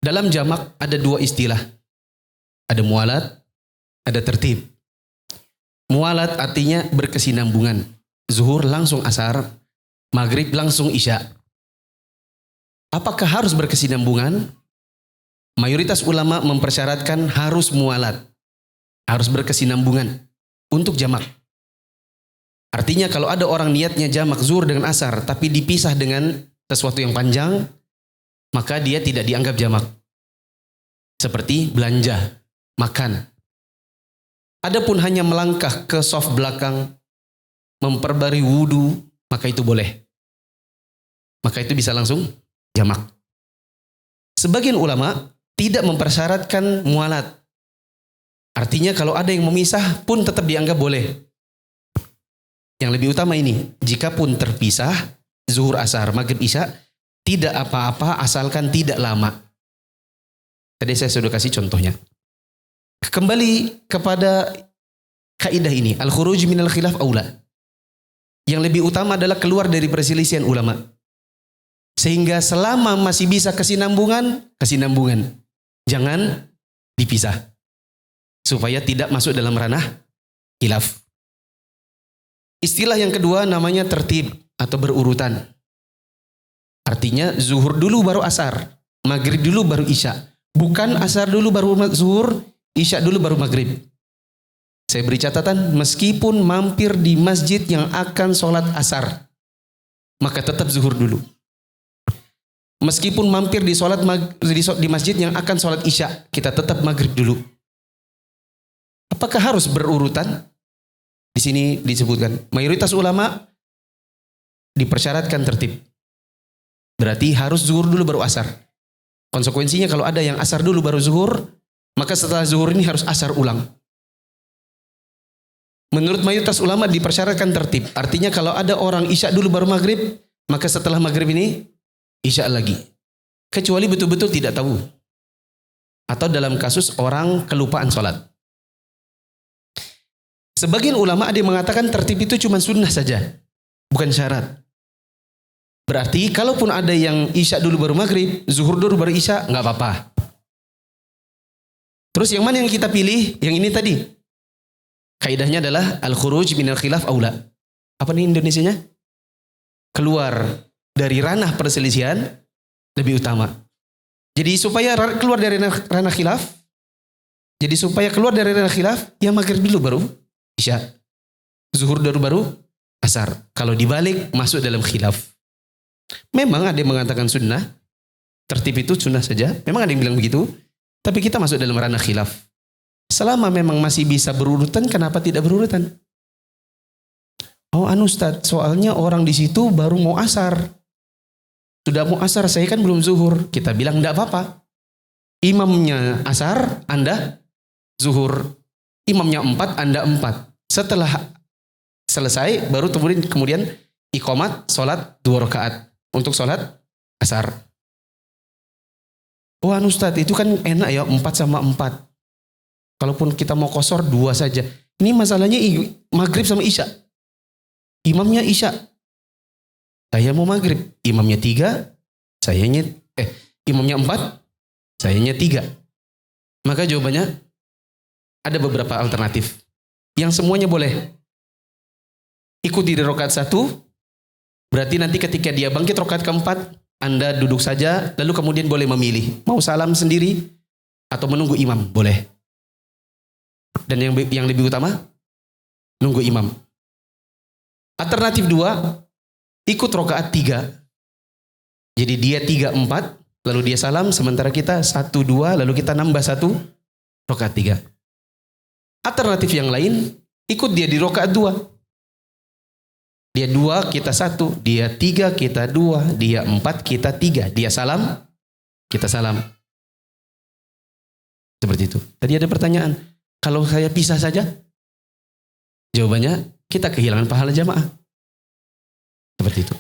Dalam jamak ada dua istilah. Ada mualat, ada tertib. Mualat artinya berkesinambungan. Zuhur langsung asar, maghrib langsung isya. Apakah harus berkesinambungan? Mayoritas ulama mempersyaratkan harus mualat. Harus berkesinambungan untuk jamak. Artinya kalau ada orang niatnya jamak zuhur dengan asar, tapi dipisah dengan sesuatu yang panjang, maka dia tidak dianggap jamak. Seperti belanja, makan. Adapun hanya melangkah ke saf belakang, memperbarui wudu, maka itu boleh. Maka itu bisa langsung jamak. Sebagian ulama tidak mempersyaratkan mualat. Artinya kalau ada yang memisah pun tetap dianggap boleh. Yang lebih utama ini, jika pun terpisah, zuhur asar, maghrib isya, tidak apa-apa asalkan tidak lama. Tadi saya sudah kasih contohnya. Kembali kepada kaidah ini, al-khuruj minal khilaf aula. Yang lebih utama adalah keluar dari perselisihan ulama. Sehingga selama masih bisa kesinambungan. Jangan dipisah. Supaya tidak masuk dalam ranah khilaf. Istilah yang kedua namanya tertib atau berurutan. Artinya zuhur dulu baru asar, maghrib dulu baru isya. Bukan asar dulu baru zuhur, isya dulu baru maghrib. Saya beri catatan, meskipun mampir di masjid yang akan sholat asar, maka tetap zuhur dulu. Meskipun mampir di masjid yang akan sholat isya, kita tetap maghrib dulu. Apakah harus berurutan? Di sini disebutkan, mayoritas ulama dipersyaratkan tertib. Berarti harus zuhur dulu baru asar. Konsekuensinya kalau ada yang asar dulu baru zuhur, maka setelah zuhur ini harus asar ulang. Menurut mayoritas ulama dipersyaratkan tertib. Artinya kalau ada orang isya dulu baru maghrib, maka setelah maghrib ini isya lagi. Kecuali betul-betul tidak tahu. Atau dalam kasus orang kelupaan sholat. Sebagian ulama ada yang mengatakan tertib itu cuma sunnah saja. Bukan syarat. Berarti kalaupun ada yang isya dulu baru maghrib, zuhur dulu baru isya, nggak apa-apa. Terus yang mana yang kita pilih? Yang ini tadi. Kaidahnya adalah al-khuruj minal khilaf aula. Apa nih Indonesianya? Keluar dari ranah perselisihan lebih utama. Jadi supaya keluar dari ranah khilaf, ya maghrib dulu baru isya. Zuhur dulu baru asar. Kalau dibalik masuk dalam khilaf. Memang ada yang mengatakan sunnah, tertib itu sunnah saja. Memang ada yang bilang begitu, tapi kita masuk dalam ranah khilaf. Selama memang masih bisa berurutan, kenapa tidak berurutan? Oh Ustaz, soalnya orang di situ baru mau asar. Sudah mau asar, saya kan belum zuhur. Kita bilang tidak apa-apa. Imamnya asar, Anda zuhur. Imamnya 4, Anda 4. Setelah selesai, baru kemudian iqamat, sholat 2 rakaat. Untuk sholat asar. Wah Ustaz, itu kan enak ya 4 sama 4. Kalaupun kita mau qashar 2 saja. Ini masalahnya maghrib sama isya. Imamnya isya. Saya mau maghrib. Imamnya 3. Imamnya 4. Sayanya 3. Maka jawabannya ada beberapa alternatif. Yang semuanya boleh. Ikuti di rakaat 1. Berarti nanti ketika dia bangkit rakaat keempat, Anda duduk saja, lalu kemudian boleh memilih. Mau salam sendiri, atau menunggu imam, boleh. Dan yang lebih utama, nunggu imam. Alternatif 2, ikut rakaat 3. Jadi dia 3, 4, lalu dia salam, sementara kita 1, 2, lalu kita nambah 1, rakaat 3. Alternatif yang lain, ikut dia di rakaat 2. Dia 2, kita 1. Dia 3, kita 2. Dia 4, kita 3. Dia salam, kita salam. Seperti itu. Tadi ada pertanyaan. Kalau saya pisah saja? Jawabannya, kita kehilangan pahala jamaah. Seperti itu.